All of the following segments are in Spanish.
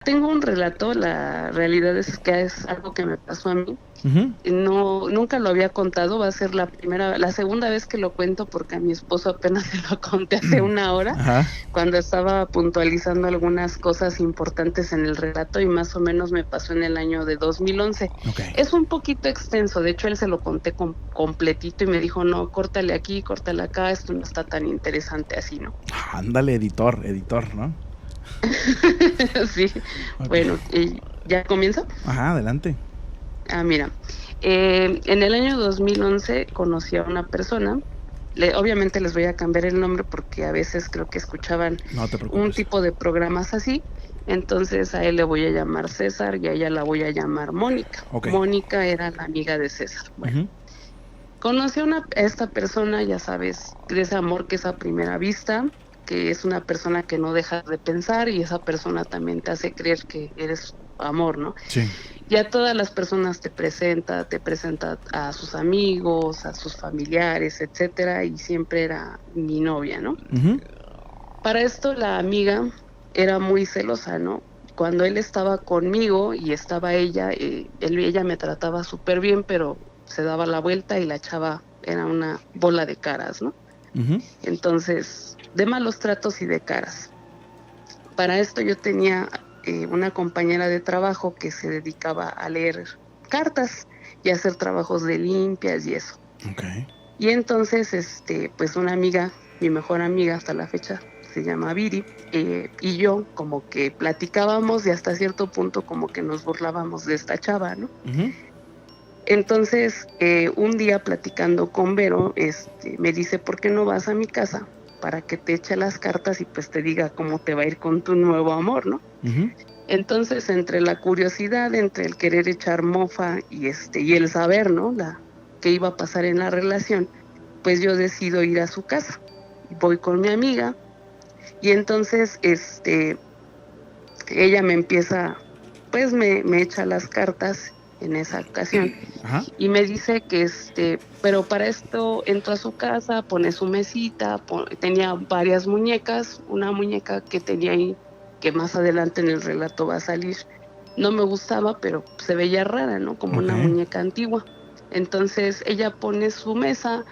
Tengo un relato, la realidad es que es algo que me pasó a mí. Ujú. No, nunca lo había contado, va a ser la segunda vez que lo cuento porque a mi esposo apenas se lo conté hace una hora, Ajá. cuando estaba puntualizando algunas cosas importantes en el relato y más o menos me pasó en el año de 2011. Okey. Es un poquito extenso, de hecho él se lo conté completito y me dijo, no, córtale aquí, córtale acá, esto no está tan interesante así, ¿no? Ándale, editor, ¿no? Sí, Okey. bueno, ¿ya comienzo? Ajá, adelante. Mira, en el año 2011 conocí a una persona, obviamente les voy a cambiar el nombre porque a veces creo que escuchaban No te un preocupes. tipo de programas así, entonces a él le voy a llamar César y a ella la voy a llamar Mónica. Okey. Mónica era la amiga de César. Bueno, Ujú. conocí a esta persona, ya sabes, de ese amor que es a primera vista, que es una persona que no dejas de pensar y esa persona también te hace creer que eres amor, ¿no? Sí. Y a todas las personas te presenta a sus amigos, a sus familiares, etcétera, y siempre era mi novia, ¿no? Ujú. Para esto la amiga era muy celosa, ¿no? Cuando él estaba conmigo y estaba ella, ella me trataba súper bien, pero se daba la vuelta y la chava era una bola de caras, ¿no? Ujú. Entonces, de malos tratos y de caras. Para esto yo tenía una compañera de trabajo que se dedicaba a leer cartas y a hacer trabajos de limpias y eso. Okey. Y entonces, pues una amiga, mi mejor amiga hasta la fecha, se llama Viri, y yo como que platicábamos y hasta cierto punto como que nos burlábamos de esta chava, ¿no? Ujú. Entonces, un día platicando con Vero, me dice, ¿por qué no vas a mi casa para que te eche las cartas y pues te diga cómo te va a ir con tu nuevo amor, ¿no? Ujú. Entonces, entre la curiosidad, entre el querer echar mofa y el saber, ¿no? Qué iba a pasar en la relación, pues yo decido ir a su casa. Voy con mi amiga y entonces, ella me empieza, pues me echa las cartas en esa ocasión Ajá. y me dice que, pero para esto entró a su casa, pone su mesita, tenía varias muñecas, una muñeca que tenía ahí, que más adelante en el relato va a salir, no me gustaba, pero se veía rara, ¿no? Como una Okey. muñeca antigua. Entonces ella pone su mesa,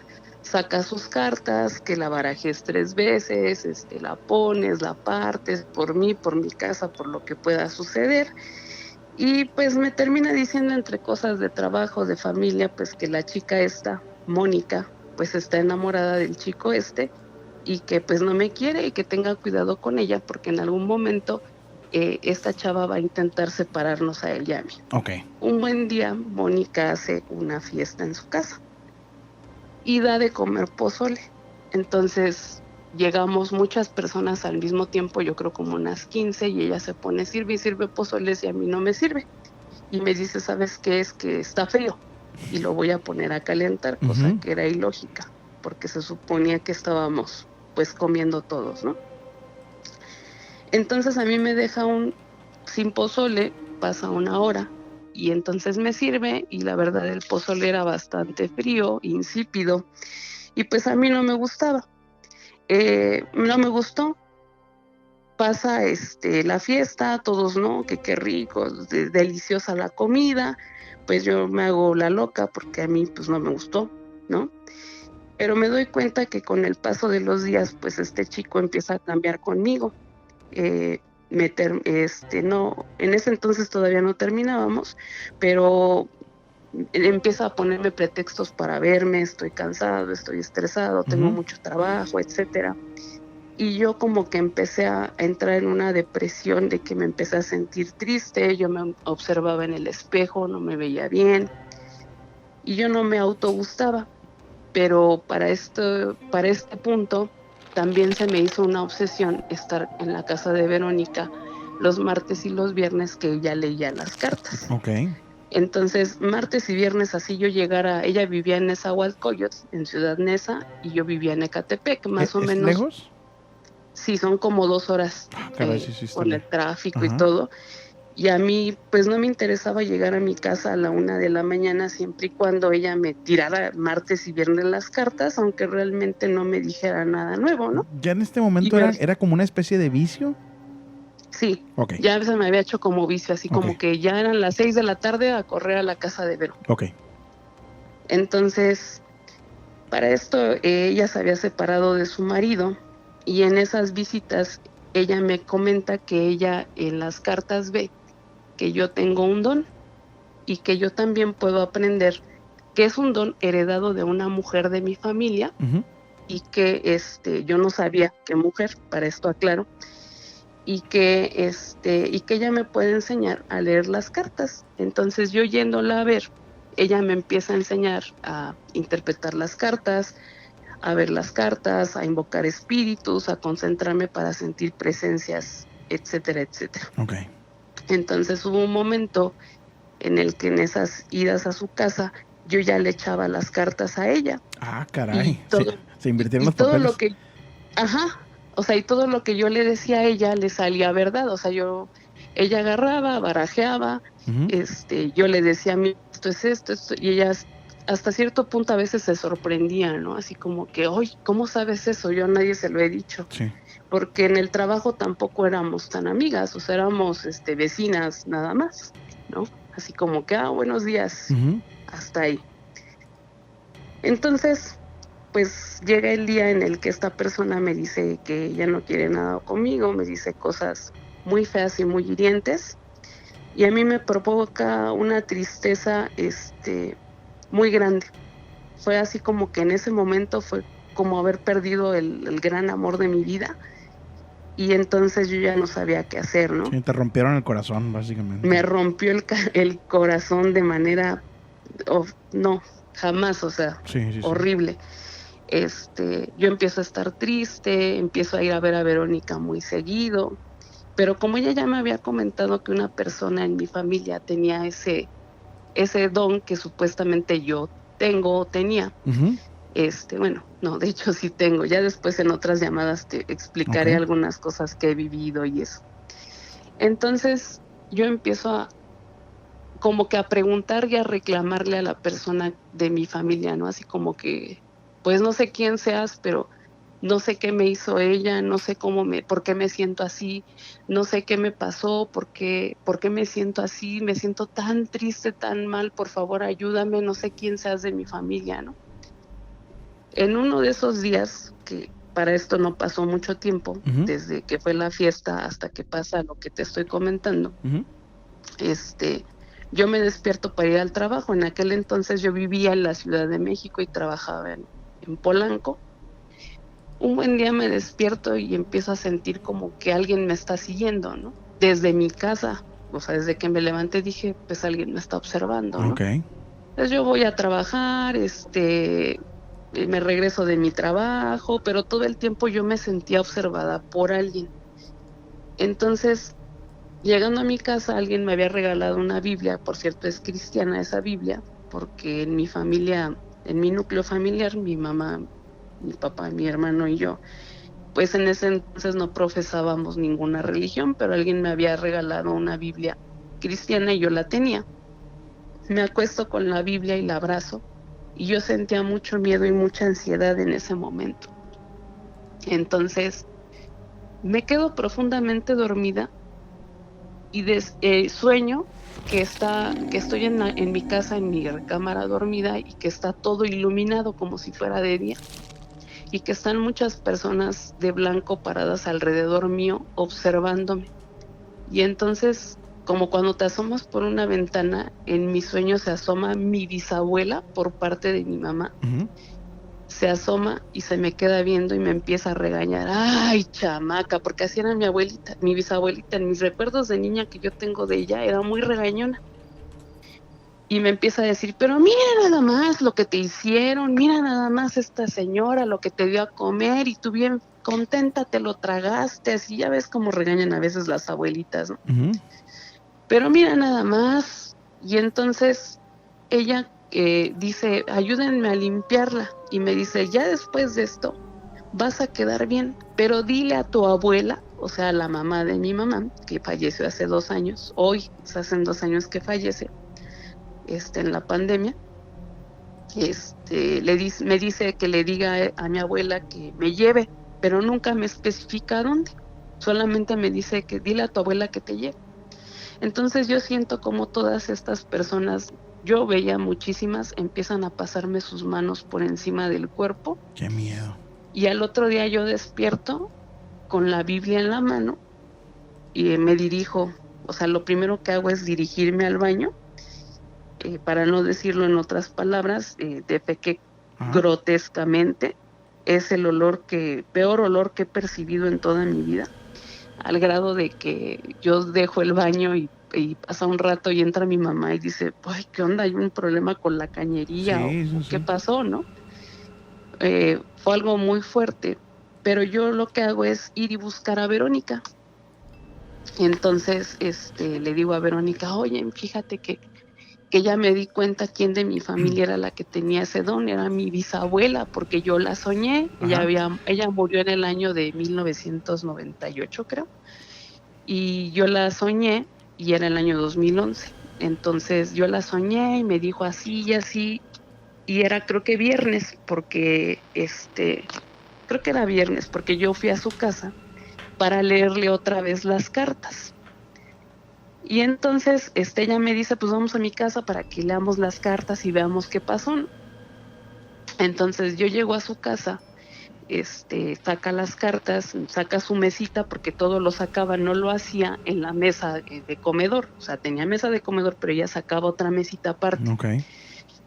saca sus cartas, que la barajes 3 veces, la pones, la partes, por mí, por mi casa, por lo que pueda suceder. Y pues me termina diciendo entre cosas de trabajo, de familia, pues que la chica esta, Mónica, pues está enamorada del chico y que pues no me quiere y que tenga cuidado con ella porque en algún momento esta chava va a intentar separarnos a él y a mí. Okey. Un buen día, Mónica hace una fiesta en su casa y da de comer pozole. Entonces llegamos muchas personas al mismo tiempo, yo creo como unas 15, y ella se pone, sirve y sirve pozoles y a mí no me sirve. Y me dice, ¿sabes qué? Es que está frío y lo voy a poner a calentar, cosa Ujú. que era ilógica, porque se suponía que estábamos pues comiendo todos, ¿no? Entonces a mí me deja sin pozole, pasa una hora y entonces me sirve y la verdad el pozole era bastante frío, insípido y pues a mí no me gustaba. No me gustó. Pasa la fiesta, todos, ¿no? Que qué rico, deliciosa la comida, pues yo me hago la loca porque a mí pues no me gustó, ¿no? Pero me doy cuenta que con el paso de los días, pues este chico empieza a cambiar conmigo. Eh, no, en ese entonces todavía no terminábamos, pero empieza a ponerme pretextos para verme, estoy cansado, estoy estresado, tengo Ujú. mucho trabajo, etcétera. Y yo como que empecé a entrar en una depresión de que me empecé a sentir triste, yo me observaba en el espejo, no me veía bien y yo no me autogustaba, pero para este punto también se me hizo una obsesión estar en la casa de Verónica los martes y los viernes que ella leía las cartas. Okey. Entonces, martes y viernes así yo llegara, ella vivía en Nezahualcóyotl, en Ciudad Neza, y yo vivía en Ecatepec, más o ¿Es menos. lejos? Sí, son como 2 horas, Ah, caray, sí, sí está con el lejos. tráfico y Ajá. todo. Y a mí, pues, no me interesaba llegar a mi casa a la 1 de la mañana, siempre y cuando ella me tirara martes y viernes las cartas, aunque realmente no me dijera nada nuevo, ¿no? ¿Ya en este Y momento me era como una especie de vicio? Sí, Ok, ya se me había hecho como vicio, así como ok, que ya eran las 6 de la tarde a correr a la casa de Vero. ok. Entonces, para esto ella se había separado de su marido y en esas visitas ella me comenta que ella en las cartas ve que yo tengo un don y que yo también puedo aprender que es un don heredado de una mujer de mi familia Ujú. y que yo no sabía qué mujer, para esto aclaro, y que ella me puede enseñar a leer las cartas. Entonces yo yéndola a ver, ella me empieza a enseñar a interpretar las cartas, a ver las cartas, a invocar espíritus, a concentrarme para sentir presencias, etcétera, etcétera. Ok. Entonces hubo un momento en el que en esas idas a su casa yo ya le echaba las cartas a ella Ah, y caray. todo Se invirtieron y los todo lo papeles. que ajá, o sea, y todo lo que yo le decía a ella le salía verdad, o sea, ella agarraba, barajeaba, Ujú. yo le decía: "Mira, esto", y ella hasta cierto punto a veces se sorprendía, ¿no? Así como que: "Oye, ¿cómo sabes eso? Yo a nadie se lo he dicho", Sí. porque en el trabajo tampoco éramos tan amigas, o sea, éramos, vecinas nada más, ¿no? Así como que: "Ah, buenos días", Ujú. hasta ahí. Entonces, pues llega el día en el que esta persona me dice que ya no quiere nada conmigo, me dice cosas muy feas y muy hirientes, y a mí me provoca una tristeza, muy grande. Fue así como que en ese momento fue como haber perdido el gran amor de mi vida, y entonces yo ya no sabía qué hacer, ¿no? Sí, te rompieron el corazón, Me básicamente. rompió el corazón de manera, no, jamás, o sea, Sí, sí, sí. horrible. Yo empiezo a estar triste, empiezo a ir a ver a Verónica muy seguido, pero como ella ya me había comentado que una persona en mi familia tenía ese don que supuestamente yo tengo o tenía, Ujú. bueno, no, de hecho sí tengo, ya después en otras llamadas te Ok. explicaré algunas cosas que he vivido y eso. Entonces, yo empiezo como que a preguntar y a reclamarle a la persona de mi familia, ¿no? Así como que, pues no sé quién seas, pero no sé qué me hizo ella, no sé por qué me siento así, no sé qué me pasó, por qué me siento así, me siento tan triste, tan mal, por favor ayúdame, no sé quién seas de mi familia, ¿no? En uno de esos días, que para esto no pasó mucho tiempo, Ujú. desde que fue la fiesta hasta que pasa lo que te estoy comentando, Ujú. este, yo me despierto para ir al trabajo. En aquel entonces yo vivía en la Ciudad de México y trabajaba en Polanco. Un buen día me despierto y empiezo a sentir como que alguien me está siguiendo, ¿no? Desde mi casa, o sea, desde que me levanté dije, pues alguien me está observando, ¿no? Ok. Entonces yo voy a trabajar, me regreso de mi trabajo, pero todo el tiempo yo me sentía observada por alguien. Entonces, llegando a mi casa, alguien me había regalado una Biblia, por cierto, es cristiana esa Biblia, porque en mi familia, en mi núcleo familiar, mi mamá, mi papá, mi hermano y yo, pues en ese entonces no profesábamos ninguna religión, pero alguien me había regalado una Biblia cristiana y yo la tenía. Me acuesto con la Biblia y la abrazo, y yo sentía mucho miedo y mucha ansiedad en ese momento. Entonces, me quedo profundamente dormida y sueño que estoy en mi casa, en mi recámara dormida y que está todo iluminado como si fuera de día y que están muchas personas de blanco paradas alrededor mío observándome. Y entonces, como cuando te asomas por una ventana, en mi sueño se asoma mi bisabuela por parte de mi mamá, Ujú. se asoma y se me queda viendo y me empieza a regañar. Ay, chamaca, porque así era mi abuelita, mi bisabuelita. En mis recuerdos de niña que yo tengo de ella, era muy regañona. Y me empieza a decir, pero mira nada más lo que te hicieron, mira nada más esta señora, lo que te dio a comer y tú bien contenta te lo tragaste, así ya ves cómo regañan a veces las abuelitas, ¿no? Ujú. Pero mira nada más. Y entonces ella dice, ayúdenme a limpiarla. Y me dice, ya después de esto vas a quedar bien, pero dile a tu abuela, o sea, la mamá de mi mamá, que falleció hace 2 años, hoy se hacen 2 años que fallece, en la pandemia, me dice que le diga a mi abuela que me lleve, pero nunca me especifica a dónde. solamente me dice que dile a tu abuela que te lleve. Entonces yo siento como todas estas personas, yo veía muchísimas, empiezan a pasarme sus manos por encima del cuerpo. Qué miedo. Y al otro día yo despierto con la Biblia en la mano y me dirijo, o sea, lo primero que hago es dirigirme al baño, para no decirlo en otras palabras, defequé grotescamente. Es el peor olor que he percibido en toda mi vida, al grado de que yo dejo el baño y pasa un rato y entra mi mamá y dice, ay, ¿qué onda? ¿Hay un problema con la cañería? Sí, ¿Qué pasó, no? Fue algo muy fuerte, pero yo lo que hago es ir y buscar a Verónica. Entonces, le digo a Verónica, oye, fíjate que ya me di cuenta quién de mi familia era la que tenía ese don, era mi bisabuela, porque yo la soñé. Ella murió en el año de 1998, creo, y yo la soñé, y era el año 2011. Entonces yo la soñé y me dijo así y así, y era creo que viernes, porque creo que era viernes, porque yo fui a su casa para leerle otra vez las cartas. Y entonces ella me dice, pues vamos a mi casa para que leamos las cartas y veamos qué pasó. Entonces yo llego a su casa, saca las cartas, saca su mesita, porque todo lo sacaba, no lo hacía en la mesa de comedor, o sea, tenía mesa de comedor, pero ella sacaba otra mesita aparte. Okay.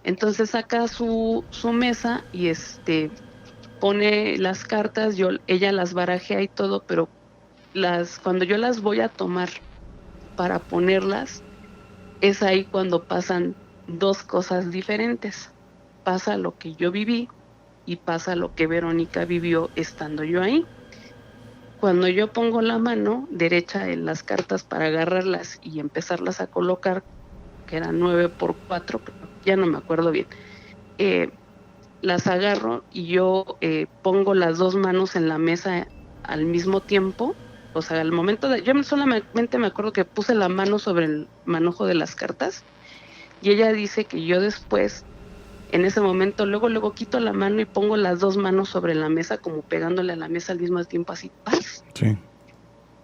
Entonces saca su mesa y pone las cartas, ella las barajea y todo, pero cuando yo las voy a tomar para ponerlas, es ahí cuando pasan dos cosas diferentes. Pasa lo que yo viví y pasa lo que Verónica vivió estando yo ahí. Cuando yo pongo la mano derecha en las cartas para agarrarlas y empezarlas a colocar, que eran 9x4, pero ya no me acuerdo bien, las agarro y yo pongo las dos manos en la mesa al mismo tiempo. O sea, al momento yo solamente me acuerdo que puse la mano sobre el manojo de las cartas, y ella dice que yo después, en ese momento, luego quito la mano y pongo las dos manos sobre la mesa, como pegándole a la mesa al mismo tiempo, así, ¡paz! Sí.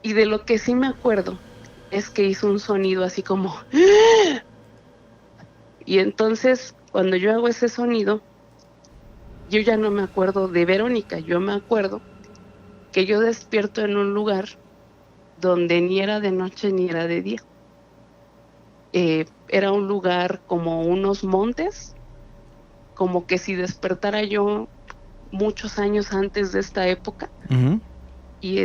Y de lo que sí me acuerdo es que hizo un sonido así como y entonces cuando yo hago ese sonido, yo ya no me acuerdo de Verónica, yo me acuerdo que yo despierto en un lugar donde ni era de noche ni era de día. Era un lugar como unos montes, como que si despertara yo muchos años antes de esta época. Uh-huh. Y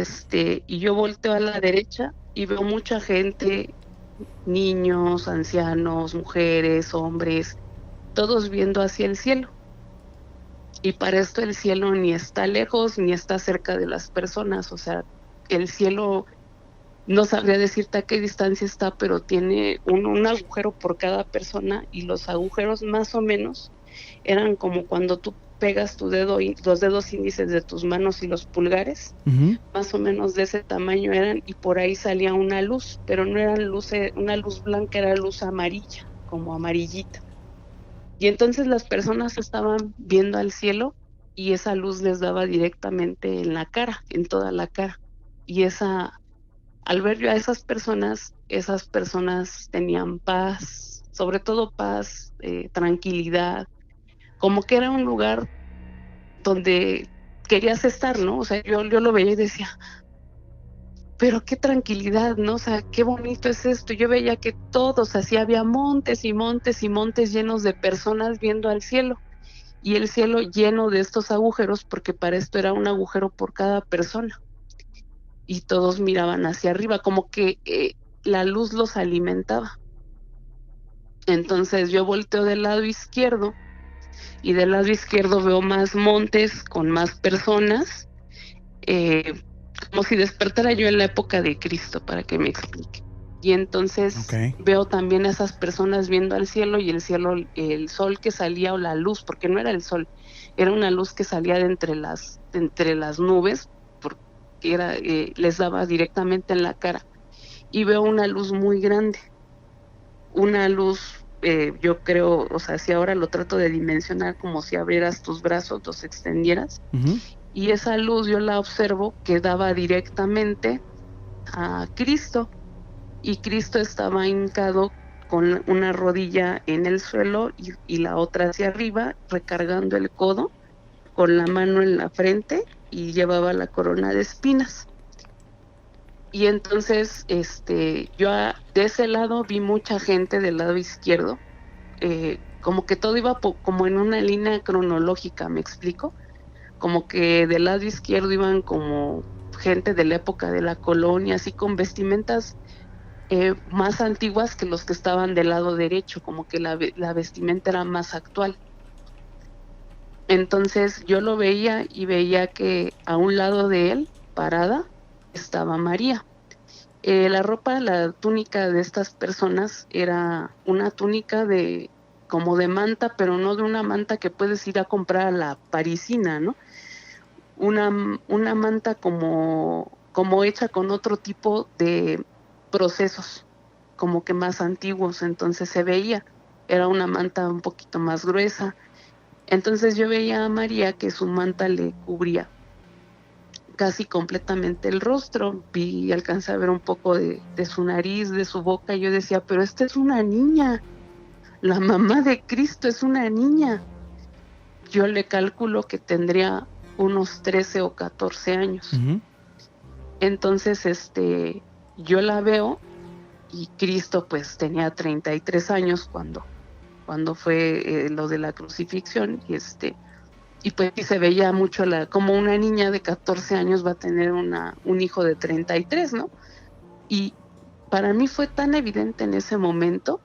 yo volteo a la derecha y veo mucha gente, niños, ancianos, mujeres, hombres, todos viendo hacia el cielo. Y para esto el cielo ni está lejos ni está cerca de las personas, o sea, el cielo no sabría decirte a qué distancia está, pero tiene un agujero por cada persona, y los agujeros más o menos eran como cuando tú pegas tu dedo y los dedos índices de tus manos y los pulgares, Uh-huh. más o menos de ese tamaño eran, y por ahí salía una luz, pero no era una luz blanca, era luz amarilla, como amarillita. Y entonces las personas estaban viendo al cielo y esa luz les daba directamente en la cara, en toda la cara. Y al ver yo a esas personas tenían paz, sobre todo paz, tranquilidad, como que era un lugar donde querías estar, ¿no? O sea, yo lo veía y decía, pero qué tranquilidad, ¿no? O sea, qué bonito es esto. Yo veía que todos, así había montes y montes y montes llenos de personas viendo al cielo, y el cielo lleno de estos agujeros, porque para esto era un agujero por cada persona, y todos miraban hacia arriba, como que la luz los alimentaba. Entonces yo volteo del lado izquierdo, y del lado izquierdo veo más montes con más personas, como si despertara yo en la época de Cristo, para que me explique. Y entonces veo también a esas personas viendo al cielo, y el cielo, el sol que salía, o la luz, porque no era el sol, era una luz que salía de entre las nubes, porque les daba directamente en la cara. Y veo una luz muy grande, una luz, yo creo, o sea, si ahora lo trato de dimensionar, como si abrieras tus brazos, los extendieras, Uh-huh. y esa luz yo la observo que daba directamente a Cristo, y Cristo estaba hincado con una rodilla en el suelo y la otra hacia arriba, recargando el codo, con la mano en la frente, y llevaba la corona de espinas. Y entonces, yo de ese lado vi mucha gente del lado izquierdo, como que todo iba como en una línea cronológica, ¿me explico? Como que del lado izquierdo iban como gente de la época de la colonia, así con vestimentas más antiguas que los que estaban del lado derecho, como que la vestimenta era más actual. Entonces yo lo veía y veía que a un lado de él, parada, estaba María. La ropa, la túnica de estas personas era una túnica como de manta, pero no de una manta que puedes ir a comprar a la parisina, ¿no? Una manta como hecha con otro tipo de procesos, como que más antiguos. Entonces se veía, era una manta un poquito más gruesa. Entonces yo veía a María que su manta le cubría casi completamente el rostro, y alcancé a ver un poco de su nariz, de su boca, y yo decía, pero esta es una niña, la mamá de Cristo es una niña. Yo le calculo que tendría unos 13 o 14 años. Ujú. Entonces, yo la veo, y Cristo pues tenía 33 años cuando fue lo de la crucifixión, y pues sí se veía mucho como una niña de 14 años va a tener un hijo de 33, ¿no? Y para mí fue tan evidente en ese momento,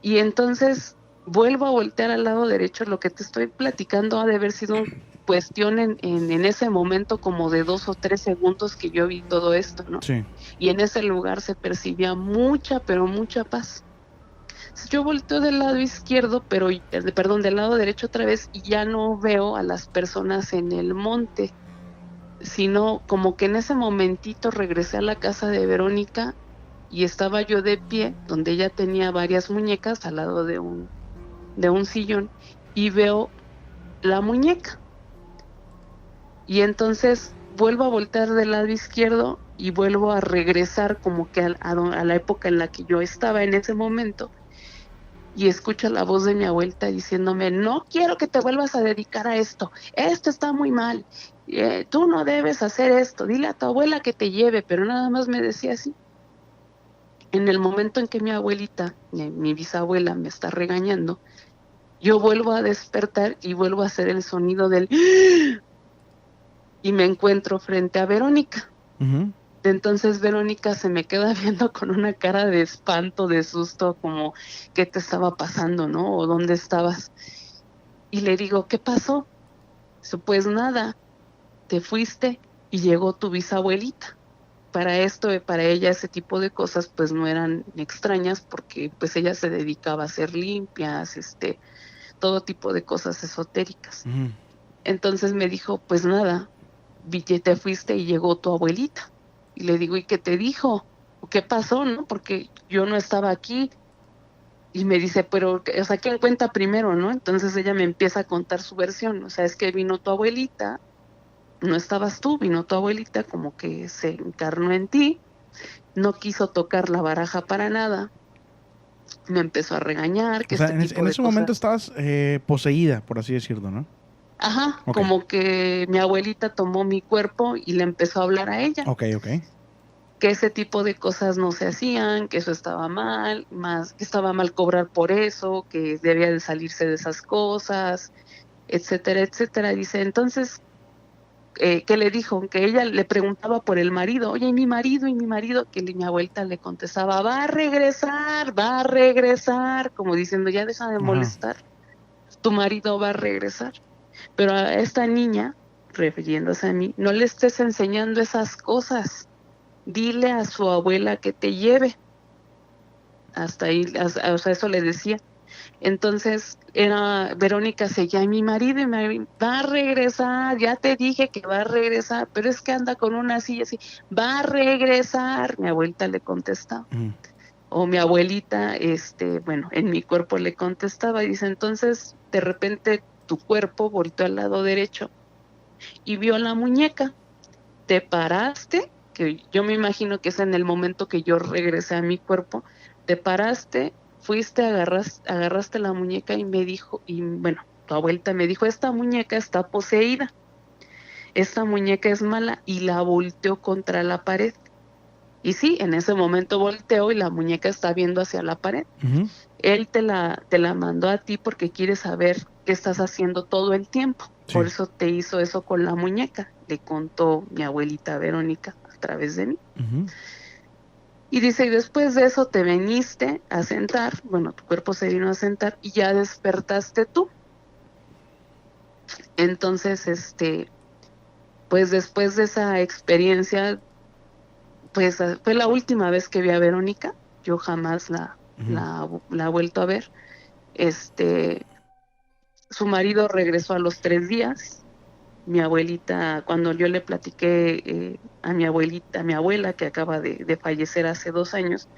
y entonces vuelvo a voltear al lado derecho. Lo que te estoy platicando ha de haber sido cuestión en ese momento como de 2 o 3 segundos que yo vi todo esto, ¿no? Sí. Y en ese lugar se percibía mucha, pero mucha paz. Yo volteo del lado izquierdo, perdón, del lado derecho otra vez, y ya no veo a las personas en el monte, sino como que en ese momentito regresé a la casa de Verónica y estaba yo de pie, donde ella tenía varias muñecas al lado de un sillón, y veo la muñeca. Y entonces vuelvo a voltear del lado izquierdo y vuelvo a regresar como que a la época en la que yo estaba en ese momento, y escucho la voz de mi abuelita diciéndome, no quiero que te vuelvas a dedicar a esto está muy mal, tú no debes hacer esto, dile a tu abuela que te lleve, pero nada más me decía así. En el momento en que mi abuelita, mi bisabuela, me está regañando, yo vuelvo a despertar y vuelvo a hacer el sonido del y me encuentro frente a Verónica. Ujú. Entonces Verónica se me queda viendo con una cara de espanto, de susto, como ¿qué te estaba pasando, no? ¿O dónde estabas? Y le digo, ¿qué pasó? Dice, pues nada, te fuiste y llegó tu bisabuelita. Para ella ese tipo de cosas pues no eran extrañas, porque pues ella se dedicaba a hacer limpias, todo tipo de cosas esotéricas. Ujú. Entonces me dijo, pues nada, te fuiste y llegó tu abuelita. Y le digo, ¿y qué te dijo? ¿O qué pasó, no? Porque yo no estaba aquí. Y me dice, pero, o sea, ¿quién cuenta primero, no? Entonces ella me empieza a contar su versión. O sea, es que vino tu abuelita, no estabas tú, vino tu abuelita, como que se encarnó en ti, no quiso tocar la baraja para nada, me empezó a regañar, que O sea, este en, tipo en de ese momento cosas. estabas poseída, por así decirlo, ¿no? Ajá, Ok, como que mi abuelita tomó mi cuerpo y le empezó a hablar a ella, ok, ok. que ese tipo de cosas no se hacían, que eso estaba mal, más que estaba mal cobrar por eso, que debía de salirse de esas cosas, etcétera, etcétera. Dice, entonces, ¿qué le dijo? Que ella le preguntaba por el marido, oye, y mi marido, que mi abuelita le contestaba, va a regresar, como diciendo, ya deja de Ajá. molestar, tu marido va a regresar. Pero a esta niña, refiriéndose a mí, no le estés enseñando esas cosas, dile a su abuela que te lleve. Hasta ahí, o sea, eso le decía. Entonces, Verónica seguía, va a regresar, ya te dije que va a regresar, pero es que anda con una silla así, va a regresar, mi abuelita le contestaba. Ujú. O mi abuelita, bueno, en mi cuerpo le contestaba, y dice, entonces, de repente, tu cuerpo volteó al lado derecho y vio la muñeca, te paraste que yo me imagino que es en el momento que yo regresé a mi cuerpo, te paraste, fuiste, agarraste la muñeca y me dijo, y bueno, tu abuelita me dijo, esta muñeca está poseída, esta muñeca es mala, y la volteó contra la pared. Y sí, en ese momento volteó y la muñeca está viendo hacia la pared. Ujú. Él te la mandó a ti porque quiere saber qué estás haciendo todo el tiempo. Por Sí. eso te hizo eso con la muñeca, le contó mi abuelita Verónica a través de mí. Ujú. Y dice, y después de eso te viniste a sentar, bueno, tu cuerpo se vino a sentar y ya despertaste tú. Entonces, pues después de esa experiencia, pues fue la última vez que vi a Verónica. Yo jamás Ujú. la he vuelto a ver. Este, Su marido regresó a los 3 días. Mi abuelita, cuando yo le platiqué a mi abuelita, a mi abuela, que acaba de fallecer hace 2 años,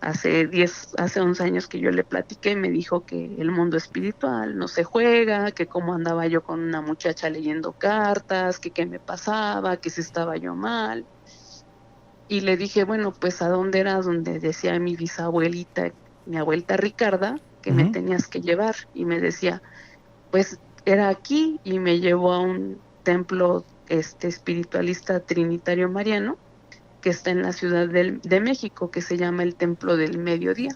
hace 11 años que yo le platiqué, me dijo que el mundo espiritual no se juega, que cómo andaba yo con una muchacha leyendo cartas, que qué me pasaba, que si estaba yo mal. Y le dije, bueno, pues ¿a dónde era donde decía mi bisabuelita, mi abuelita Ricarda, que me Ujú. tenías que llevar? Y me decía, pues era aquí, y me llevó a un templo espiritualista trinitario mariano que está en la Ciudad de México, que se llama el Templo del Mediodía.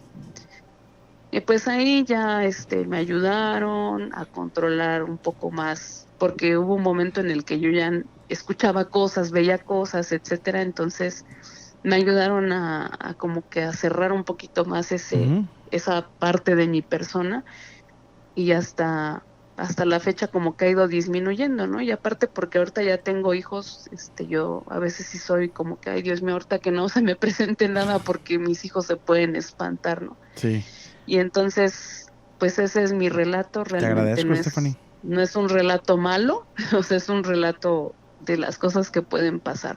Y pues ahí ya me ayudaron a controlar un poco más, porque hubo un momento en el que yo ya escuchaba cosas, veía cosas, etcétera. Entonces me ayudaron a como que a cerrar un poquito más Ujú. esa parte de mi persona, y hasta la fecha como que ha ido disminuyendo, ¿no? Y aparte porque ahorita ya tengo hijos, yo a veces sí soy como que, ay, Dios mío, ahorita que no se me presente nada porque mis hijos se pueden espantar, ¿no? Sí. Y entonces, pues ese es mi relato. Te Realmente agradezco, no Stephanie. es, no es un relato malo, o sea, es un relato de las cosas que pueden pasar.